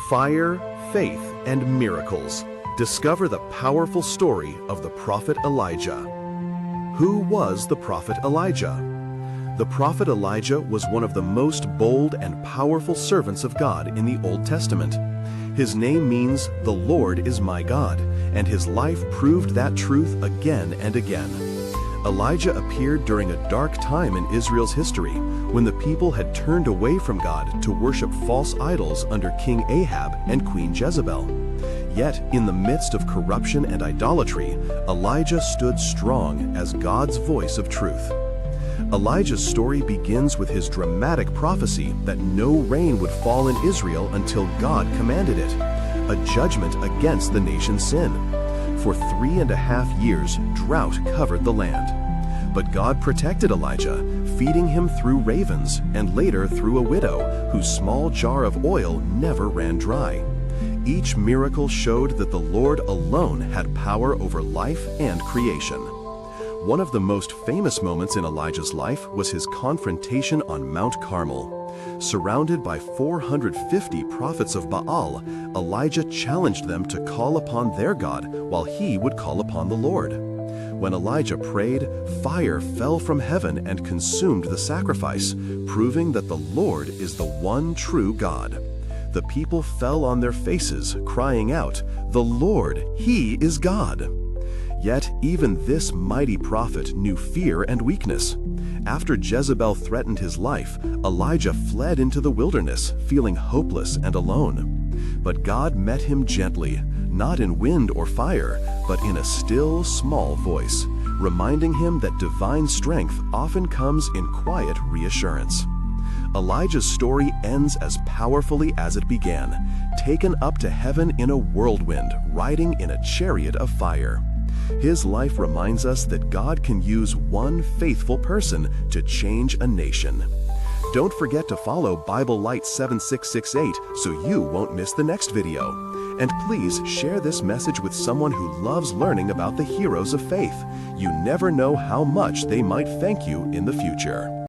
Fire, faith, and miracles. Discover the powerful story of the prophet Elijah. Who was the prophet Elijah? The prophet Elijah was one of the most bold and powerful servants of God in the Old Testament. His name means, "The Lord is my God," and his life proved that truth again and again. Elijah appeared during a dark time in Israel's history, when the people had turned away from God to worship false idols under King Ahab and Queen Jezebel. Yet, in the midst of corruption and idolatry, Elijah stood strong as God's voice of truth. Elijah's story begins with his dramatic prophecy that no rain would fall in Israel until God commanded it, a judgment against the nation's sin. For 3.5 years, drought covered the land. But God protected Elijah, feeding him through ravens and later through a widow whose small jar of oil never ran dry. Each miracle showed that the Lord alone had power over life and creation. One of the most famous moments in Elijah's life was his confrontation on Mount Carmel. Surrounded by 450 prophets of Baal, Elijah challenged them to call upon their God while he would call upon the Lord. When Elijah prayed, fire fell from heaven and consumed the sacrifice, proving that the Lord is the one true God. The people fell on their faces, crying out, "The Lord, He is God!" Yet even this mighty prophet knew fear and weakness. After Jezebel threatened his life, Elijah fled into the wilderness, feeling hopeless and alone. But God met him gently, not in wind or fire, but in a still, small voice, reminding him that divine strength often comes in quiet reassurance. Elijah's story ends as powerfully as it began, taken up to heaven in a whirlwind, riding in a chariot of fire. His life reminds us that God can use one faithful person to change a nation. Don't forget to follow Bible Light 7668 so you won't miss the next video. And please share this message with someone who loves learning about the heroes of faith. You never know how much they might thank you in the future.